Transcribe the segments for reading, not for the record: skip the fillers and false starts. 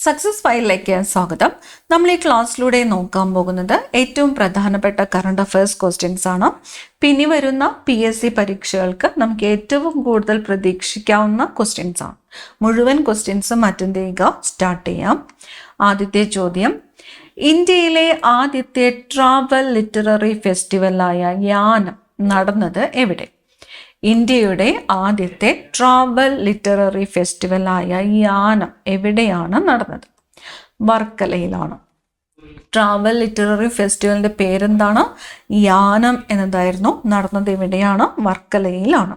Success ഫയലിലേക്ക് സ്വാഗതം. നമ്മൾ ഈ ക്ലാസ്സിലൂടെ നോക്കാൻ പോകുന്നത് ഏറ്റവും പ്രധാനപ്പെട്ട കറണ്ട് അഫയേഴ്സ് ക്വസ്റ്റ്യൻസ് ആണ്. പിന്നെ വരുന്ന PSC പരീക്ഷകൾക്ക് നമുക്ക് ഏറ്റവും കൂടുതൽ പ്രതീക്ഷിക്കാവുന്ന ക്വസ്റ്റ്യൻസ് ആണ്. മുഴുവൻ ക്വസ്റ്റ്യൻസും അറ്റൻഡ് ചെയ്യുക. സ്റ്റാർട്ട് ചെയ്യാം. ആദ്യത്തെ ചോദ്യം, ഇന്ത്യയിലെ ആദ്യത്തെ ട്രാവൽ ലിറ്റററി ഫെസ്റ്റിവലായ യാനം നടന്നത് എവിടെ? ഇന്ത്യയുടെ ആദ്യത്തെ ട്രാവൽ ലിറ്റററി ഫെസ്റ്റിവലായ യാനം എവിടെയാണ് നടന്നത്? വർക്കലയിലാണ്. ട്രാവൽ ലിറ്റററി ഫെസ്റ്റിവലിന്റെ പേരെന്താണ്? യാനം എന്നതായിരുന്നു. നടന്നത് എവിടെയാണ്? വർക്കലയിലാണ്.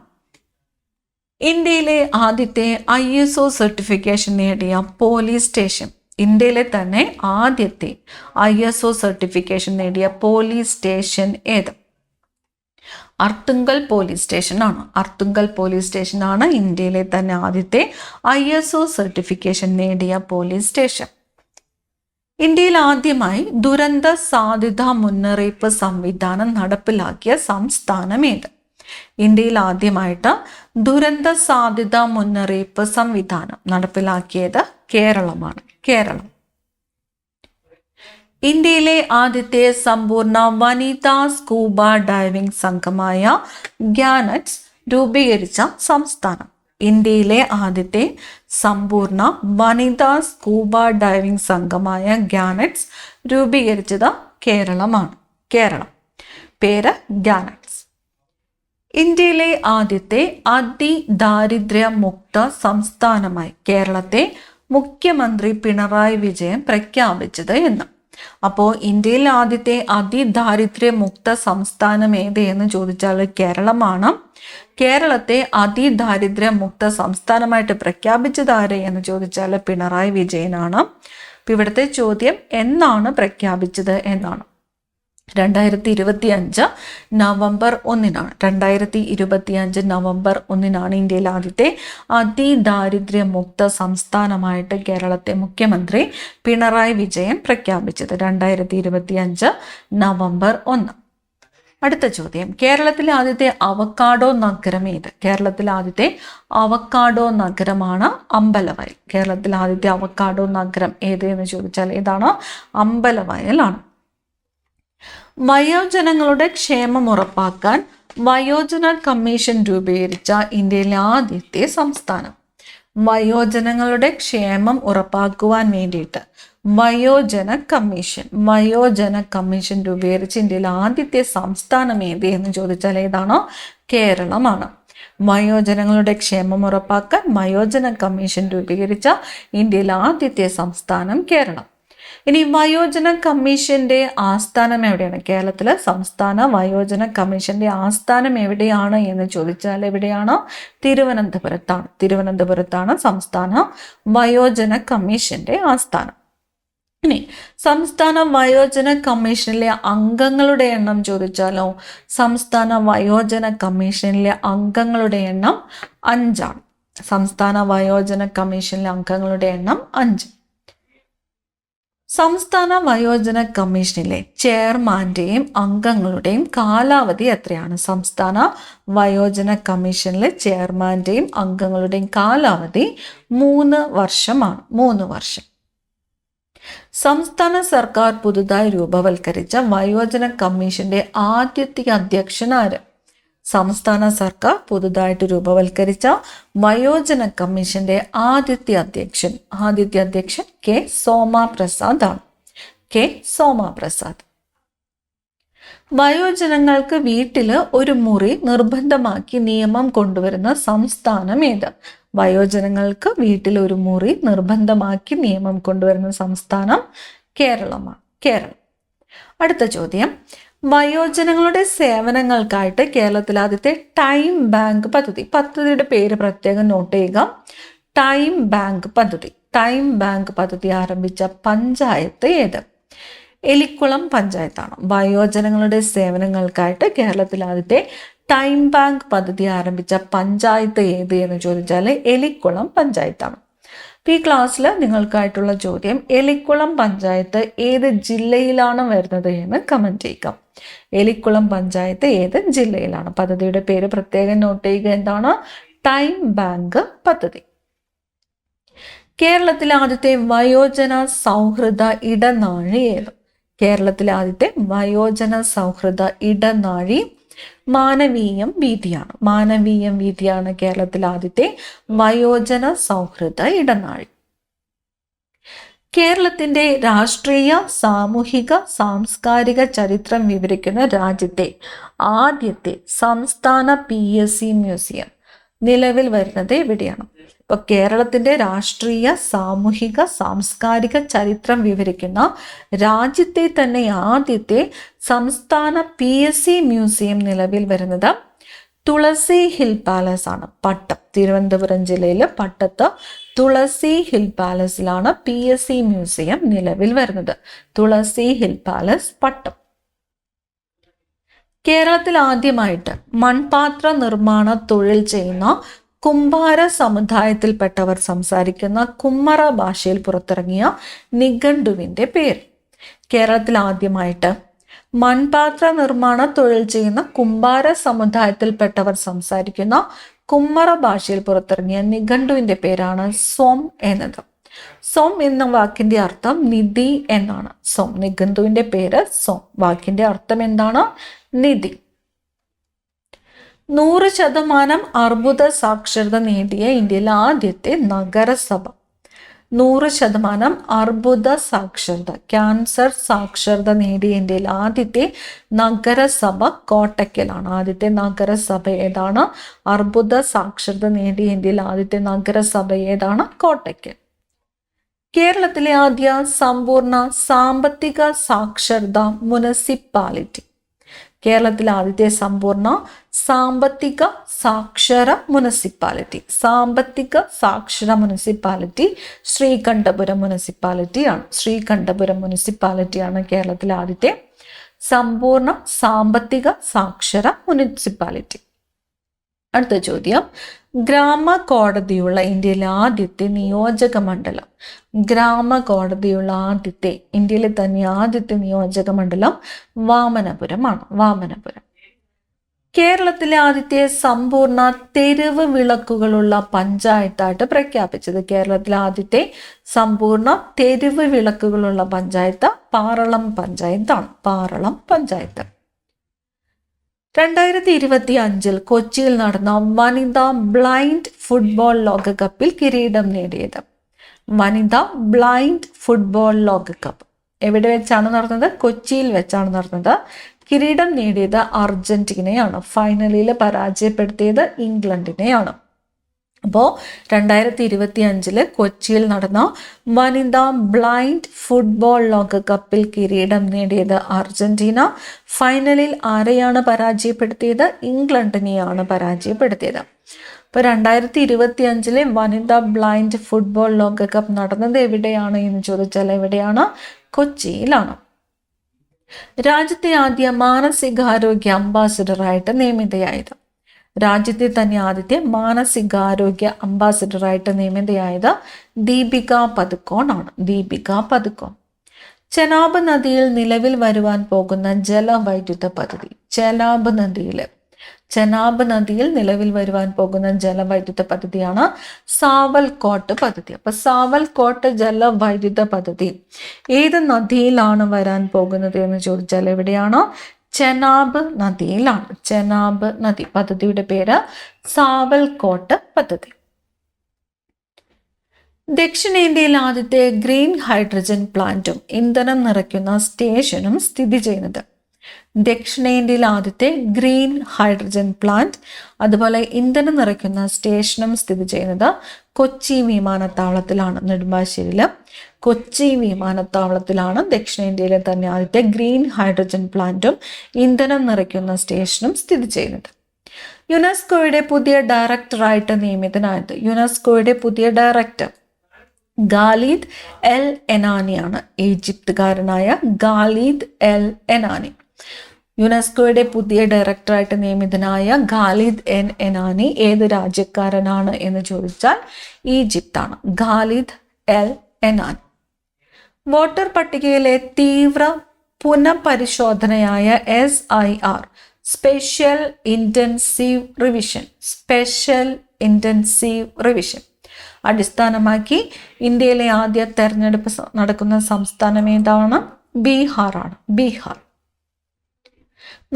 ഇന്ത്യയിലെ ആദ്യത്തെ ISO സർട്ടിഫിക്കേഷൻ നേടിയ പോലീസ് സ്റ്റേഷൻ, ഇന്ത്യയിലെ തന്നെ ആദ്യത്തെ ISO സർട്ടിഫിക്കേഷൻ നേടിയ പോലീസ് സ്റ്റേഷൻ ഏത്? അർത്തുങ്കൽ പോലീസ് സ്റ്റേഷൻ ആണ്. അർത്തുങ്കൽ പോലീസ് സ്റ്റേഷൻ ആണ് ഇന്ത്യയിലെ തന്നെ ആദ്യത്തെ ISO സർട്ടിഫിക്കേഷൻ നേടിയ പോലീസ് സ്റ്റേഷൻ. ഇന്ത്യയിൽ ആദ്യമായി ദുരന്ത സാധ്യതാ മുന്നറിയിപ്പ് സംവിധാനം നടപ്പിലാക്കിയ സംസ്ഥാനം ഏത്? ഇന്ത്യയിൽ ആദ്യമായിട്ട് ദുരന്ത സാധ്യതാ മുന്നറിയിപ്പ് സംവിധാനം നടപ്പിലാക്കിയത് കേരളമാണ്. കേരളം. ഇന്ത്യയിലെ ആദ്യത്തെ സമ്പൂർണ്ണ വനിതാ സ്കൂബ ഡൈവിംഗ് സംഘമായ ഗ്യാനറ്റ്സ് രൂപീകരിച്ച സംസ്ഥാനം. ഇന്ത്യയിലെ ആദ്യത്തെ സമ്പൂർണ്ണ വനിതാ സ്കൂബ ഡൈവിംഗ് സംഘമായ ഗ്യാനറ്റ്സ് രൂപീകരിച്ചത് കേരളമാണ്. കേരളം. പേര് ഗ്യാനറ്റ്സ്. ഇന്ത്യയിലെ ആദ്യത്തെ അതിദാരിദ്ര്യമുക്ത സംസ്ഥാനമായി കേരളത്തെ മുഖ്യമന്ത്രി പിണറായി വിജയൻ പ്രഖ്യാപിച്ചത് എന്ന്. അപ്പോൾ ഇന്ത്യയിൽ ആദ്യത്തെ അതിദാരിദ്ര്യമുക്ത സംസ്ഥാനം ഏത് എന്ന് ചോദിച്ചാൽ കേരളമാണ്. കേരളത്തെ അതിദാരിദ്ര്യമുക്ത സംസ്ഥാനമായിട്ട് പ്രഖ്യാപിച്ചത് ആര് എന്ന് ചോദിച്ചാൽ പിണറായി വിജയനാണ്. അപ്പം ഇവിടുത്തെ ചോദ്യം എന്നാണ് പ്രഖ്യാപിച്ചത് എന്നാണ്. 2025 നവംബർ 1-നാണ്. 2025 നവംബർ 1-നാണ് ഇന്ത്യയിൽ ആദ്യത്തെ അതിദാരിദ്ര്യമുക്ത സംസ്ഥാനമായിട്ട് കേരളത്തെ മുഖ്യമന്ത്രി പിണറായി വിജയൻ പ്രഖ്യാപിച്ചത്. 2025 നവംബർ 1. അടുത്ത ചോദ്യം, കേരളത്തിലെ ആദ്യത്തെ അവക്കാഡോ നഗരം ഏത്? കേരളത്തിലെ ആദ്യത്തെ അവക്കാഡോ നഗരമാണ് അമ്പലവയൽ. കേരളത്തിലെ ആദ്യത്തെ അവക്കാഡോ നഗരം ഏത് എന്ന് ചോദിച്ചാൽ ഏതാണ്? അമ്പലവയലാണ്. വയോജനങ്ങളുടെ ക്ഷേമം ഉറപ്പാക്കാൻ വയോജന കമ്മീഷൻ രൂപീകരിച്ച ഇന്ത്യയിലെ ആദ്യത്തെ സംസ്ഥാനം. വയോജനങ്ങളുടെ ക്ഷേമം ഉറപ്പാക്കുവാൻ വേണ്ടിയിട്ട് വയോജന കമ്മീഷൻ രൂപീകരിച്ച ഇന്ത്യയിലെ ആദ്യത്തെ സംസ്ഥാനം ഏത് എന്ന് ചോദിച്ചാൽ ഏതാണ്? കേരളമാണ്. വയോജനങ്ങളുടെ ക്ഷേമം ഉറപ്പാക്കാൻ വയോജന കമ്മീഷൻ രൂപീകരിച്ച ഇന്ത്യയിലെ ആദ്യത്തെ സംസ്ഥാനം കേരളം. ഇനി വയോജന കമ്മീഷന്റെ ആസ്ഥാനം എവിടെയാണ്? കേരളത്തിലെ സംസ്ഥാന വയോജന കമ്മീഷന്റെ ആസ്ഥാനം എവിടെയാണ് എന്ന് ചോദിച്ചാൽ എവിടെയാണ്? തിരുവനന്തപുരത്താണ്. തിരുവനന്തപുരത്താണ് സംസ്ഥാന വയോജന കമ്മീഷന്റെ ആസ്ഥാനം. ഇനി സംസ്ഥാന വയോജന കമ്മീഷനിലെ അംഗങ്ങളുടെ എണ്ണം ചോദിച്ചാലോ? സംസ്ഥാന വയോജന കമ്മീഷനിലെ അംഗങ്ങളുടെ എണ്ണം 5 ആണ്. സംസ്ഥാന വയോജന കമ്മീഷനിലെ അംഗങ്ങളുടെ എണ്ണം 5. സംസ്ഥാന വയോജന കമ്മീഷനിലെ ചെയർമാന്റെയും അംഗങ്ങളുടെയും കാലാവധി എത്രയാണ്? സംസ്ഥാന വയോജന കമ്മീഷനിലെ ചെയർമാന്റെയും അംഗങ്ങളുടെയും കാലാവധി 3 വർഷമാണ്. 3 വർഷം. സംസ്ഥാന സർക്കാർ പുതുതായി രൂപവൽക്കരിച്ച വയോജന കമ്മീഷന്റെ ആദ്യത്തെ അധ്യക്ഷൻ ആര്? സംസ്ഥാന സർക്കാർ പുതുതായിട്ട് രൂപവൽക്കരിച്ച വയോജന കമ്മീഷന്റെ ആദ്യത്തെ അധ്യക്ഷൻ K. സോമാപ്രസാദ് ആണ്. K. സോമാപ്രസാദ്. വയോജനങ്ങൾക്ക് വീട്ടിൽ ഒരു മുറി നിർബന്ധമാക്കി നിയമം കൊണ്ടുവരുന്ന സംസ്ഥാനം ഏത്? വയോജനങ്ങൾക്ക് വീട്ടിൽ ഒരു മുറി നിർബന്ധമാക്കി നിയമം കൊണ്ടുവരുന്ന സംസ്ഥാനം കേരളമാണ്. കേരളം. അടുത്ത ചോദ്യം, വയോജനങ്ങളുടെ സേവനങ്ങൾക്കായിട്ട് കേരളത്തിൽ ആദ്യത്തെ ടൈം ബാങ്ക് പദ്ധതിയുടെ പേര് പ്രത്യേകം നോട്ട് ചെയ്യുക. ടൈം ബാങ്ക് പദ്ധതി ആരംഭിച്ച പഞ്ചായത്ത് ഏത്? എലിക്കുളം പഞ്ചായത്താണ്. വയോജനങ്ങളുടെ സേവനങ്ങൾക്കായിട്ട് കേരളത്തിൽ ആദ്യത്തെ ടൈം ബാങ്ക് പദ്ധതി ആരംഭിച്ച പഞ്ചായത്ത് ഏത് എന്ന് ചോദിച്ചാൽ എലിക്കുളം പഞ്ചായത്താണ്. ഈ ക്ലാസ്സിൽ നിങ്ങൾക്കായിട്ടുള്ള ചോദ്യം, എലിക്കുളം പഞ്ചായത്ത് ഏത് ജില്ലയിലാണ് വരുന്നത് എന്ന് കമൻറ്റ് ചെയ്യുക. എലിക്കുളം പഞ്ചായത്ത് ഏത് ജില്ലയിലാണ്? പദ്ധതിയുടെ പേര് പ്രത്യേകം നോട്ട് ചെയ്യുക. എന്താണ്? ടൈം ബാങ്ക് പദ്ധതി. കേരളത്തിലെ ആദ്യത്തെ വയോജന സൗഹൃദ ഇടനാഴി ഏത്? കേരളത്തിലെ ആദ്യത്തെ വയോജന സൗഹൃദ ഇടനാഴി മാനവീയം വീഥിയാണ്. മാനവീയം വീഥിയാണ് കേരളത്തിലെ ആദ്യത്തെ വയോജന സൗഹൃദ ഇടനാഴി. കേരളത്തിന്റെ രാഷ്ട്രീയ, സാമൂഹിക, സാംസ്കാരിക ചരിത്രം വിവരിക്കുന്ന രാജ്യത്തെ ആദ്യത്തെ സംസ്ഥാന PSC മ്യൂസിയം നിലവിൽ വരുന്നത് എവിടെയാണ്? ഇപ്പൊ കേരളത്തിന്റെ രാഷ്ട്രീയ, സാമൂഹിക, സാംസ്കാരിക ചരിത്രം വിവരിക്കുന്ന രാജ്യത്തെ തന്നെ ആദ്യത്തെ സംസ്ഥാന PSC മ്യൂസിയം നിലവിൽ വരുന്നത് തുളസി ഹിൽ പാലസ് ആണ്. പട്ടം, തിരുവനന്തപുരം ജില്ലയിലെ പട്ടത്ത് തുളസി ഹിൽ പാലസിലാണ് PSC മ്യൂസിയം നിലവിൽ വരുന്നത്. തുളസി ഹിൽ പാലസ്, പട്ടം. കേരളത്തിൽ ആദ്യമായിട്ട് മൺപാത്ര നിർമ്മാണ തൊഴിൽ ചെയ്യുന്ന കുംഭാര സമുദായത്തിൽപ്പെട്ടവർ സംസാരിക്കുന്ന കുമ്മറ ഭാഷയിൽ പുറത്തിറങ്ങിയ നിഘണ്ടുവിന്റെ പേര്. കേരളത്തിൽ ആദ്യമായിട്ട് മൺപാത്ര നിർമ്മാണ തൊഴിൽ ചെയ്യുന്ന കുംഭാര സമുദായത്തിൽപ്പെട്ടവർ സംസാരിക്കുന്ന കുമ്മറ ഭാഷയിൽ പുറത്തിറങ്ങിയ നിഘണ്ടുവിന്റെ പേരാണ് സ്വം എന്നത്. സ്വം എന്ന വാക്കിന്റെ അർത്ഥം നിധി എന്നാണ്. സ്വം, നിഘണ്ടുവിന്റെ പേര് സ്വം. വാക്കിന്റെ അർത്ഥം എന്താണ്? നിധി. 100% അർബുദ സാക്ഷരത നേടിയ ഇന്ത്യയിലെ ആദ്യത്തെ നഗരസഭ. 100% അർബുദ സാക്ഷരത, ക്യാൻസർ സാക്ഷരത നേടിയ ഇന്ത്യയിലെ ആദ്യത്തെ നഗരസഭ കോട്ടയ്ക്കലാണ്. ആദ്യത്തെ നഗരസഭ ഏതാണ്? അർബുദ സാക്ഷരത നേടിയ ഇന്ത്യയിലെ ആദ്യത്തെ നഗരസഭ ഏതാണ്? കോട്ടയ്ക്കൽ. കേരളത്തിലെ ആദ്യ സമ്പൂർണ്ണ സാമ്പത്തിക സാക്ഷരത മുനിസിപ്പാലിറ്റി. കേരളത്തിലെ ആദ്യത്തെ സമ്പൂർണ്ണ സാമ്പത്തിക സാക്ഷര മുനിസിപ്പാലിറ്റി. സാമ്പത്തിക സാക്ഷര മുനിസിപ്പാലിറ്റി ശ്രീകണ്ഠപുരം മുനിസിപ്പാലിറ്റിയാണ്. ശ്രീകണ്ഠപുരം മുനിസിപ്പാലിറ്റിയാണ് കേരളത്തിലെ ആദ്യത്തെ സമ്പൂർണ്ണ സാമ്പത്തിക സാക്ഷര മുനിസിപ്പാലിറ്റി. അടുത്ത ചോദ്യം, ഗ്രാമ കോടതിയുള്ള ഇന്ത്യയിലെ ആദ്യത്തെ നിയോജക മണ്ഡലം. ഗ്രാമ കോടതിയുള്ള ഇന്ത്യയിലെ തന്നെ ആദ്യത്തെ നിയോജക മണ്ഡലം വാമനപുരമാണ്. വാമനപുരം. കേരളത്തിലെ ആദ്യത്തെ സമ്പൂർണ്ണ തെരുവ് വിളക്കുകളുള്ള പഞ്ചായത്തായിട്ട് പ്രഖ്യാപിച്ചത്. കേരളത്തിലെ ആദ്യത്തെ സമ്പൂർണ്ണ തെരുവ് വിളക്കുകളുള്ള പഞ്ചായത്ത് പാറളം പഞ്ചായത്താണ്. പാറളം പഞ്ചായത്ത്. 2025 കൊച്ചിയിൽ നടന്ന വനിതാ ബ്ലൈൻഡ് ഫുട്ബോൾ ലോകകപ്പിൽ കിരീടം നേടിയത്. വനിതാ ബ്ലൈൻഡ് ഫുട്ബോൾ ലോകകപ്പ് എവിടെ വെച്ചാണ് നടന്നത്? കൊച്ചിയിൽ വെച്ചാണ് നടന്നത്. കിരീടം നേടിയത് അർജന്റീനയാണ്. ഫൈനലിൽ പരാജയപ്പെടുത്തിയത് ഇംഗ്ലണ്ടിനെയാണ്. അപ്പോൾ 2025 കൊച്ചിയിൽ നടന്ന വനിതാ ബ്ലൈൻഡ് ഫുട്ബോൾ ലോകകപ്പിൽ കിരീടം നേടിയത് അർജന്റീന. ഫൈനലിൽ ആരെയാണ് പരാജയപ്പെടുത്തിയത്? ഇംഗ്ലണ്ടിനെയാണ് പരാജയപ്പെടുത്തിയത്. അപ്പോൾ 2025 വനിതാ ബ്ലൈൻഡ് ഫുട്ബോൾ ലോകകപ്പ് നടന്നത് എവിടെയാണ് എന്ന് ചോദിച്ചാൽ എവിടെയാണ്? കൊച്ചിയിലാണ്. രാജ്യത്തെ ആദ്യ മാനസികാരോഗ്യ അംബാസിഡറായിട്ട് നിയമിതയായത്. രാജ്യത്തെ തന്നെ ആദ്യത്തെ മാനസികാരോഗ്യ അംബാസിഡറായിട്ട് നിയമിതയായത് ദീപിക പദുക്കോൺ ആണ്. ദീപിക പദുക്കോൺ. ചെനാബ് നദിയിൽ നിലവിൽ വരുവാൻ പോകുന്ന ജലവൈദ്യുത പദ്ധതി. ചെനാബ് നദിയിൽ നിലവിൽ വരുവാൻ പോകുന്ന ജലവൈദ്യുത പദ്ധതിയാണ് സാവൽകോട്ട് പദ്ധതി. അപ്പൊ സാവൽകോട്ട് ജലവൈദ്യുത പദ്ധതി ഏത് നദിയിലാണ് വരാൻ പോകുന്നത് എന്ന് ചോദിച്ചാൽ എവിടെയാണ്? ചെനാബ് നദിയിലാണ്. ചെനാബ് നദി. പദ്ധതിയുടെ പേര് സാവൽകോട്ട് പദ്ധതി. ദക്ഷിണേന്ത്യയിൽ ആദ്യത്തെ ഗ്രീൻ ഹൈഡ്രജൻ പ്ലാന്റും ഇന്ധനം നിറയ്ക്കുന്ന സ്റ്റേഷനും സ്ഥിതി ചെയ്യുന്നത്. ദക്ഷിണേന്ത്യയിൽ ആദ്യത്തെ ഗ്രീൻ ഹൈഡ്രജൻ പ്ലാന്റ് അതുപോലെ ഇന്ധനം നിറയ്ക്കുന്ന സ്റ്റേഷനും സ്ഥിതി ചെയ്യുന്നത് കൊച്ചി വിമാനത്താവളത്തിലാണ്. നെടുമ്പാശ്ശേരിയിലെ കൊച്ചി വിമാനത്താവളത്തിലാണ് ദക്ഷിണേന്ത്യയിലെ തന്നെ ആദ്യത്തെ ഗ്രീൻ ഹൈഡ്രജൻ പ്ലാന്റും ഇന്ധനം നിറയ്ക്കുന്ന സ്റ്റേഷനും സ്ഥിതി ചെയ്യുന്നത്. യുനെസ്കോയുടെ പുതിയ ഡയറക്ടറായിട്ട് നിയമിതനായത്. യുനെസ്കോയുടെ പുതിയ ഡയറക്ടർ ഖാലിദ് എൽ എനാനിയാണ്. ഈജിപ്തുകാരനായ ഖാലിദ് എൽ എനാനി. യുനെസ്കോയുടെ പുതിയ ഡയറക്ടറായിട്ട് നിയമിതനായ ഖാലിദ് എൻ എനാനി ഏത് രാജ്യക്കാരനാണ് എന്ന് ചോദിച്ചാൽ ഈജിപ്താണ്. ഖാലിദ് എൽ എനാനി. വോട്ടർ പട്ടികയിലെ തീവ്ര പുനഃപരിശോധനയായ SIR സ്പെഷ്യൽ ഇൻറ്റൻസീവ് റിവിഷൻ അടിസ്ഥാനമാക്കി ഇന്ത്യയിലെ ആദ്യ തെരഞ്ഞെടുപ്പ് നടക്കുന്ന സംസ്ഥാനം ഏതാണ്? ബീഹാറാണ്. ബീഹാർ.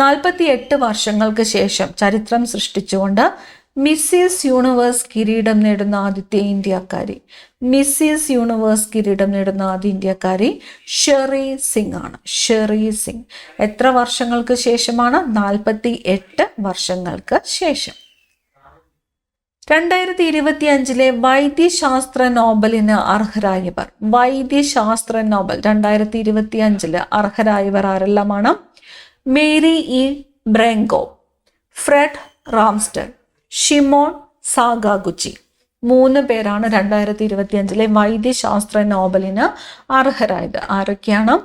48 വർഷങ്ങൾക്ക് ശേഷം ചരിത്രം സൃഷ്ടിച്ചുകൊണ്ട് മിസ്സിസ് യൂണിവേഴ്സ് കിരീടം നേടുന്ന ആദ്യത്തെ ഇന്ത്യക്കാരി. മിസ്സിസ് യൂണിവേഴ്സ് കിരീടം നേടുന്ന ആദ്യ ഇന്ത്യക്കാരി ഷെറി സിംഗ് ആണ്. ഷെറി സിംഗ്. എത്ര വർഷങ്ങൾക്ക് ശേഷമാണ്? 48 വർഷങ്ങൾക്ക് ശേഷം. 2025 വൈദ്യശാസ്ത്ര നോബലിന് അർഹരായവർ. വൈദ്യശാസ്ത്ര നോബൽ 2025 അർഹരായവർ ആരെല്ലാമാണ്? Mary E Brunkow, Fred Ramsdell, Shimon Sakaguchi. 3 പേരാണ് 2025 വൈദ്യശാസ്ത്ര നോബലിന് അർഹരായത്. ആരൊക്കെയാണ്?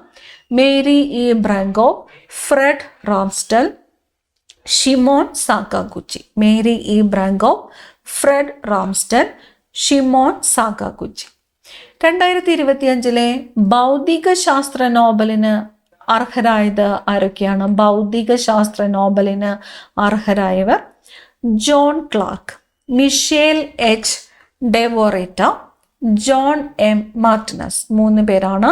Mary E Brunkow, Fred Ramsdell, Shimon Sakaguchi. Mary E Brunkow, Fred Ramsdell, Shimon Sakaguchi. 2025 ഭൗതിക ശാസ്ത്ര നോബലിന് അർഹരായത് ആരൊക്കെയാണ്? ഭൗതിക ശാസ്ത്ര നോബലിന് അർഹരായവർ John Clarke, Michel H Devoret, John M Martinis. 3 പേരാണ്.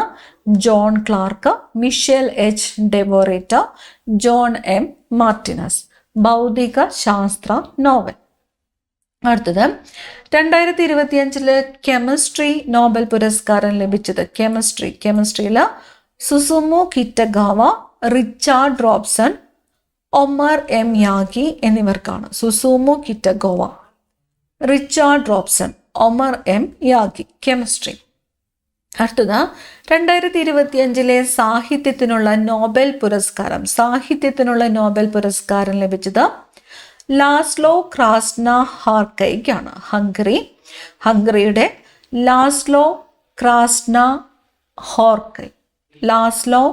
John Clarke, Michel H Devoret, John M Martinis. ഭൗതിക ശാസ്ത്ര നോബൽ. അടുത്തത് 2025 കെമിസ്ട്രി നോബൽ പുരസ്കാരം ലഭിച്ചത്. കെമിസ്ട്രിയിൽ Susumu Kitagawa, Richard Robson, Omar M Yaghi എന്നിവർക്കാണ്. Susumu Kitagawa, Richard Robson, Omar M Yaghi. Chemistry. അടുത്തത് 2025 സാഹിത്യത്തിനുള്ള നോബൽ പുരസ്കാരം. സാഹിത്യത്തിനുള്ള നോബൽ പുരസ്കാരം ലഭിച്ചത് ലാസ്ലോ ക്രാസ്ന ഹോർക്കൈക്കാണ്. ഹംഗറിയുടെ Laszlo Krasznahorkai. Laszlo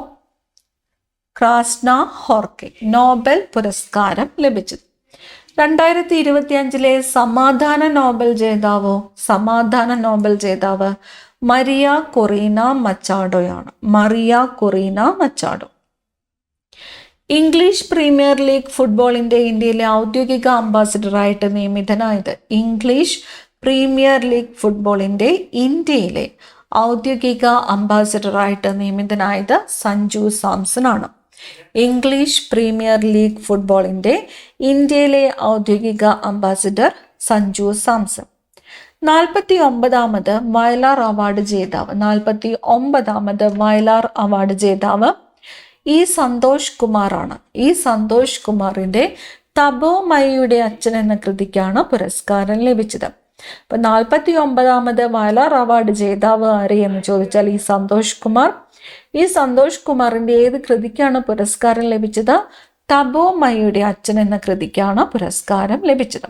Krasznahorkai Nobel പുരസ്കാരം ലഭിച്ചത്. 2025 സമാധാന നോബൽ ജേതാവ് മരിയ കൊറീന മച്ചാഡോയാണ്. Maria Corina Machado. English Premier League ഫുട്ബോളിന്റെ ഇന്ത്യയിലെ ഔദ്യോഗിക അംബാസിഡറായിട്ട് നിയമിതനായത്. ഇംഗ്ലീഷ് പ്രീമിയർ ലീഗ് ഫുട്ബോളിന്റെ ഇന്ത്യയിലെ ഔദ്യോഗിക അംബാസിഡറായിട്ട് നിയമിതനായത് സഞ്ജു സാംസൺ ആണ്. ഇംഗ്ലീഷ് പ്രീമിയർ ലീഗ് ഫുട്ബോളിന്റെ ഇന്ത്യയിലെ ഔദ്യോഗിക അംബാസിഡർ സഞ്ജു സാംസൺ. 49ാമത് വയലാർ അവാർഡ് ജേതാവ്. 49ാമത് വയലാർ അവാർഡ് ജേതാവ് ഇ സന്തോഷ് കുമാറാണ്. ഈ സന്തോഷ് കുമാറിന്റെ തപോമയുടെ അച്ഛൻ എന്ന കൃതിക്കാണ് പുരസ്കാരം ലഭിച്ചത്. അപ്പൊ 49ാമത് വയലാർ അവാർഡ് ജേതാവ് ആര് എന്ന് ചോദിച്ചാൽ ഈ സന്തോഷ് കുമാർ. ഈ സന്തോഷ് കുമാറിന്റെ ഏത് കൃതിക്കാണ് പുരസ്കാരം ലഭിച്ചത്? തപോമയുടെ അച്ഛൻ എന്ന കൃതിക്കാണ് പുരസ്കാരം ലഭിച്ചത്.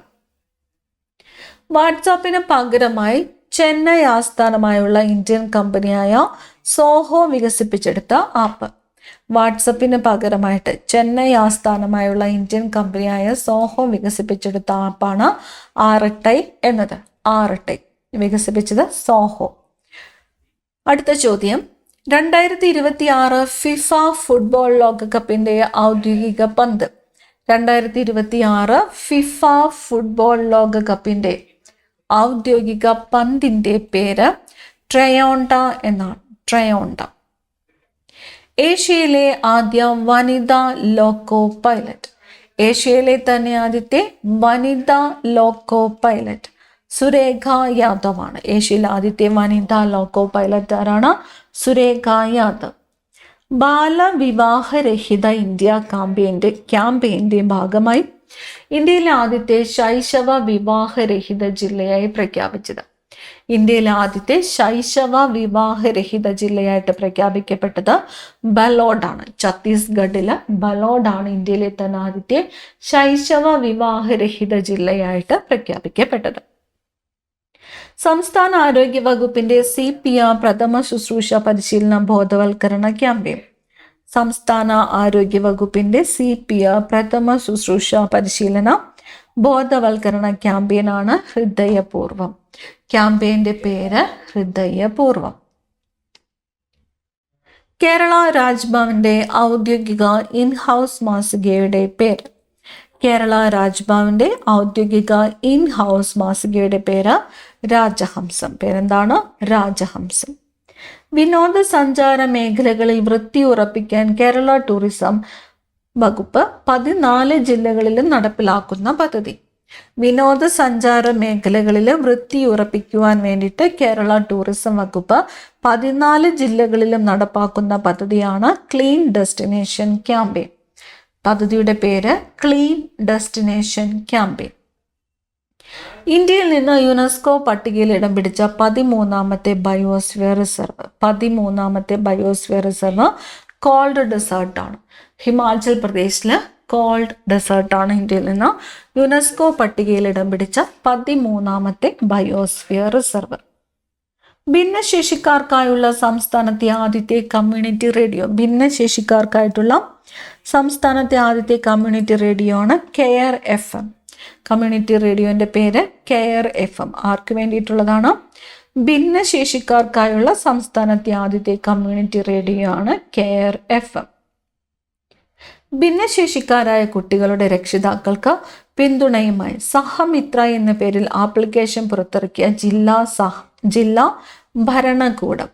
വാട്സാപ്പിന് പകരമായി ചെന്നൈ ആസ്ഥാനമായുള്ള ഇന്ത്യൻ കമ്പനിയായ സോഹോ വികസിപ്പിച്ചെടുത്ത ആപ്പ്. വാട്സപ്പിന് പകരമായിട്ട് ചെന്നൈ ആസ്ഥാനമായുള്ള ഇന്ത്യൻ കമ്പനിയായ സോഹോ വികസിപ്പിച്ചെടുത്ത ആപ്പാണ് ആർടൈ എന്നത്. ആർടൈ വികസിപ്പിച്ചത് സോഹോ. അടുത്ത ചോദ്യം, 2026 ഫിഫ ഫുട്ബോൾ ലോകകപ്പിന്റെ ഔദ്യോഗിക പന്ത്. 2026 ഫിഫ ഫുട്ബോൾ ലോകകപ്പിന്റെ ഔദ്യോഗിക പന്തിന്റെ പേര് ട്രയോണ്ട എന്നാണ്. ട്രയോണ്ട. ഏഷ്യയിലെ ആദ്യ വനിതാ ലോക്കോ പൈലറ്റ്. ഏഷ്യയിലെ തന്നെ ആദ്യത്തെ വനിതാ ലോക്കോ പൈലറ്റ് സുരേഖ യാദവ് ആണ്. ഏഷ്യയിലെ ആദ്യത്തെ വനിതാ ലോക്കോ പൈലറ്റ് ആരാണ്? സുരേഖ യാദവ്. ബാലവിവാഹരഹിത ഇന്ത്യ ക്യാമ്പയിന്റെ ഭാഗമായി ഇന്ത്യയിലെ ആദ്യത്തെ ശൈശവ വിവാഹരഹിത ജില്ലയായി പ്രഖ്യാപിച്ചത്. ഇന്ത്യയിലെ ആദ്യത്തെ ശൈശവ വിവാഹരഹിത ജില്ലയായിട്ട് പ്രഖ്യാപിക്കപ്പെട്ടത് ബലോഡാണ്. ഛത്തീസ്ഗഡിലെ ബലോഡാണ് ഇന്ത്യയിലെ തന്നെ ആദ്യത്തെ ശൈശവ വിവാഹരഹിത ജില്ലയായിട്ട് പ്രഖ്യാപിക്കപ്പെട്ടത്. സംസ്ഥാന ആരോഗ്യ വകുപ്പിന്റെ CPR പ്രഥമ ശുശ്രൂഷ പരിശീലന ബോധവൽക്കരണ ക്യാമ്പയിൻ. സംസ്ഥാന ആരോഗ്യ വകുപ്പിന്റെ CPR പ്രഥമ ശുശ്രൂഷ പരിശീലന ബോധവൽക്കരണ ക്യാമ്പയിനാണ് ഹൃദയപൂർവം. ക്യാമ്പയിന്റെ പേര് ഹൃദയപൂർവം. കേരള രാജ്ഭവന്റെ ഔദ്യോഗിക ഇൻഹൗസ് മാസികയുടെ പേര്. കേരള രാജ്ഭവന്റെ ഔദ്യോഗിക ഇൻ ഹൗസ് മാസികയുടെ പേര് രാജഹംസം. പേരെന്താണ്? രാജഹംസം. വിനോദസഞ്ചാര മേഖലകളിൽ വൃത്തി ഉറപ്പിക്കാൻ കേരള ടൂറിസം വകുപ്പ് 14 ജില്ലകളിലും നടപ്പിലാക്കുന്ന പദ്ധതി. വിനോദസഞ്ചാര മേഖലകളിൽ വൃത്തി ഉറപ്പിക്കുവാൻ വേണ്ടിയിട്ട് കേരള ടൂറിസം വകുപ്പ് 14 ജില്ലകളിലും നടപ്പാക്കുന്ന പദ്ധതിയാണ് ക്ലീൻ ഡെസ്റ്റിനേഷൻ ക്യാമ്പയിൻ. പദ്ധതിയുടെ പേര് ക്ലീൻ ഡെസ്റ്റിനേഷൻ ക്യാമ്പയിൻ. ഇന്ത്യയിൽ നിന്ന് യുനെസ്കോ പട്ടികയിൽ ഇടം പിടിച്ച 13ാമത്തെ ബയോസ്ഫിയർ റിസർവ്. 13ാമത്തെ ബയോസ്ഫിയർ റിസർവ് കോൾഡ് ഡെസേർട്ടാണ്. ഹിമാചൽ പ്രദേശില് കോൾഡ് ഡെസേർട്ടാണ് ഇന്ത്യയിൽ നിന്ന് യുനെസ്കോ പട്ടികയിൽ ഇടം പിടിച്ച 13ാമത്തെ ബയോസ്ഫിയർ റിസർവ്. ഭിന്നശേഷിക്കാർക്കായുള്ള സംസ്ഥാനത്തെ ആദ്യത്തെ കമ്മ്യൂണിറ്റി റേഡിയോ. ഭിന്നശേഷിക്കാർക്കായിട്ടുള്ള സംസ്ഥാനത്തെ ആദ്യത്തെ കമ്മ്യൂണിറ്റി റേഡിയോ ആണ് കെയർ FM. കമ്മ്യൂണിറ്റി റേഡിയോന്റെ പേര് കെയർ FM. ആർക്ക് വേണ്ടിയിട്ടുള്ളതാണ്? ഭിന്നശേഷിക്കാർക്കായുള്ള സംസ്ഥാനത്തെ ആദ്യത്തെ കമ്മ്യൂണിറ്റി റേഡിയോ ആണ് കെയർ FM. ഭിന്നശേഷിക്കാരായ കുട്ടികളുടെ രക്ഷിതാക്കൾക്ക് പിന്തുണയുമായി സഹമിത്ര എന്ന പേരിൽ ആപ്ലിക്കേഷൻ പുറത്തിറക്കിയ ജില്ലാ ഭരണകൂടം.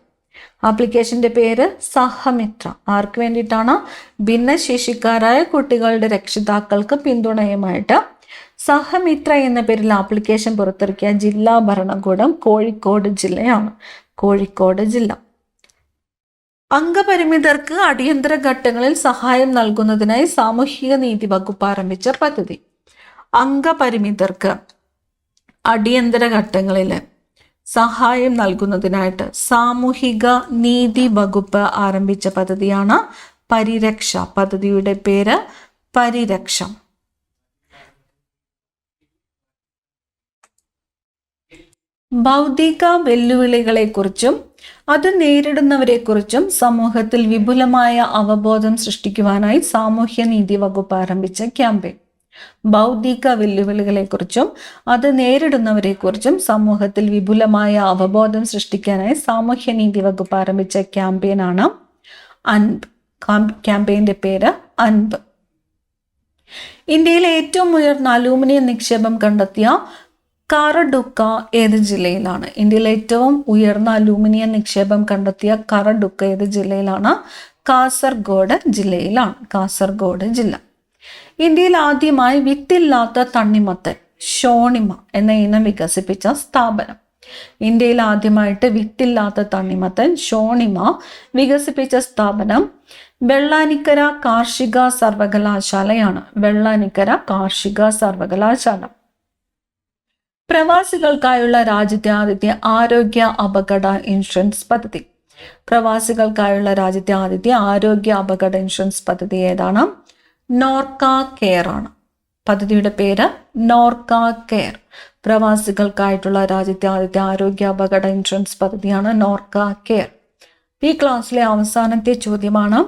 ആപ്ലിക്കേഷന്റെ പേര് സഹമിത്ര. ആർക്ക് വേണ്ടിയിട്ടാണ്? ഭിന്നശേഷിക്കാരായ കുട്ടികളുടെ രക്ഷിതാക്കൾക്ക് പിന്തുണയുമായിട്ട് സഹമിത്ര എന്ന പേരിൽ ആപ്ലിക്കേഷൻ പുറത്തിറക്കിയ ജില്ലാ ഭരണകൂടം കോഴിക്കോട് ജില്ലയാണ്. കോഴിക്കോട് ജില്ല. അംഗപരിമിതർക്ക് അടിയന്തര ഘട്ടങ്ങളിൽ സഹായം നൽകുന്നതിനായി സാമൂഹിക നീതി വകുപ്പ് ആരംഭിച്ച പദ്ധതി. അംഗപരിമിതർക്ക് അടിയന്തര ഘട്ടങ്ങളിൽ സഹായം നൽകുന്നതിനായിട്ട് സാമൂഹിക നീതി വകുപ്പ് ആരംഭിച്ച പദ്ധതിയാണ് പരിരക്ഷ. പദ്ധതിയുടെ പേര് പരിരക്ഷ. ഭൗതിക വെല്ലുവിളികളെക്കുറിച്ചും അത് നേരിടുന്നവരെക്കുറിച്ചും സമൂഹത്തിൽ വിപുലമായ അവബോധം സൃഷ്ടിക്കുവാനായി സാമൂഹ്യനീതി വകുപ്പ് ആരംഭിച്ച ക്യാമ്പയിൻ. ഭൗതിക വെല്ലുവിളികളെക്കുറിച്ചും അത് നേരിടുന്നവരെക്കുറിച്ചും സമൂഹത്തിൽ വിപുലമായ അവബോധം സൃഷ്ടിക്കാനായി സാമൂഹ്യനീതി വകുപ്പ് ആരംഭിച്ച ക്യാമ്പയിനാണ് അൻപ്. ക്യാമ്പയിന്റെ പേര് അൻപ്. ഇന്ത്യയിലെ ഏറ്റവും ഉയർന്ന അലൂമിനിയം നിക്ഷേപം കണ്ടെത്തിയ കറഡുക്ക ഏത് ജില്ലയിലാണ്? ഇന്ത്യയിലെ ഏറ്റവും ഉയർന്ന അലൂമിനിയം നിക്ഷേപം കണ്ടെത്തിയ കറഡുക്ക ഏത് ജില്ലയിലാണ്? കാസർഗോഡ് ജില്ലയിലാണ്. കാസർഗോഡ് ജില്ല. ഇന്ത്യയിൽ ആദ്യമായി വിത്തില്ലാത്ത തണ്ണിമത്തൻ ഷോണിമ എന്ന ഇനം വികസിപ്പിച്ച സ്ഥാപനം. ഇന്ത്യയിൽ ആദ്യമായിട്ട് വിത്തില്ലാത്ത തണ്ണിമത്തൻ ഷോണിമ വികസിപ്പിച്ച സ്ഥാപനം വെള്ളാനിക്കര കാർഷിക സർവകലാശാലയാണ്. വെള്ളാനിക്കര കാർഷിക സർവകലാശാല. പ്രവാസികൾക്കായുള്ള രാജ്യത്തെ ആദ്യത്തെ ആരോഗ്യ അപകട ഇൻഷുറൻസ് പദ്ധതി. പ്രവാസികൾക്കായുള്ള രാജ്യത്തെ ആദ്യത്തെ ആരോഗ്യ അപകട ഇൻഷുറൻസ് പദ്ധതി ഏതാണ്? നോർക്ക കെയർ ആണ്. പദ്ധതിയുടെ പേര് നോർക്ക കെയർ. പ്രവാസികൾക്കായിട്ടുള്ള രാജ്യത്തെ ആദ്യത്തെ ആരോഗ്യ അപകട ഇൻഷുറൻസ് പദ്ധതിയാണ് നോർക്ക കെയർ. ഈ ക്ലാസ്സിലെ അവസാനത്തെ ചോദ്യമാണ്,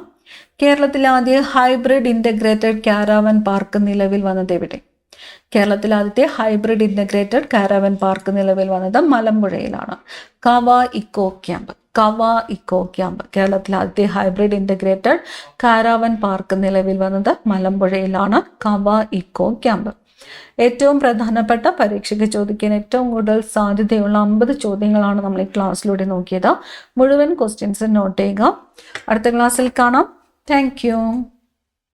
കേരളത്തിലെ ആദ്യ ഹൈബ്രിഡ് ഇന്റഗ്രേറ്റഡ് കാരാവൻ പാർക്ക് നിലവിൽ വന്നത് എവിടെ? കേരളത്തിലെ ആദ്യത്തെ ഹൈബ്രിഡ് ഇന്റഗ്രേറ്റഡ് കാരാവൻ പാർക്ക് നിലവിൽ വന്നത് മലമ്പുഴയിലാണ്. Kava eco camp. Kava eco camp. കേരളത്തിലെ ആദ്യത്തെ ഹൈബ്രിഡ് ഇന്റഗ്രേറ്റഡ് കാരാവൻ പാർക്ക് നിലവിൽ വന്നത് മലമ്പുഴയിലാണ്. Kava eco camp. ഏറ്റവും പ്രധാനപ്പെട്ട പരീക്ഷയ്ക്ക് ചോദിക്കാൻ ഏറ്റവും കൂടുതൽ സാധ്യതയുള്ള 50 ചോദ്യങ്ങളാണ് നമ്മൾ ഈ ക്ലാസ്സിലൂടെ നോക്കിയത്. മുഴുവൻ ക്വസ്റ്റ്യൻസ് നോട്ട് ചെയ്യുക. അടുത്ത ക്ലാസ്സിൽ കാണാം. Thank you.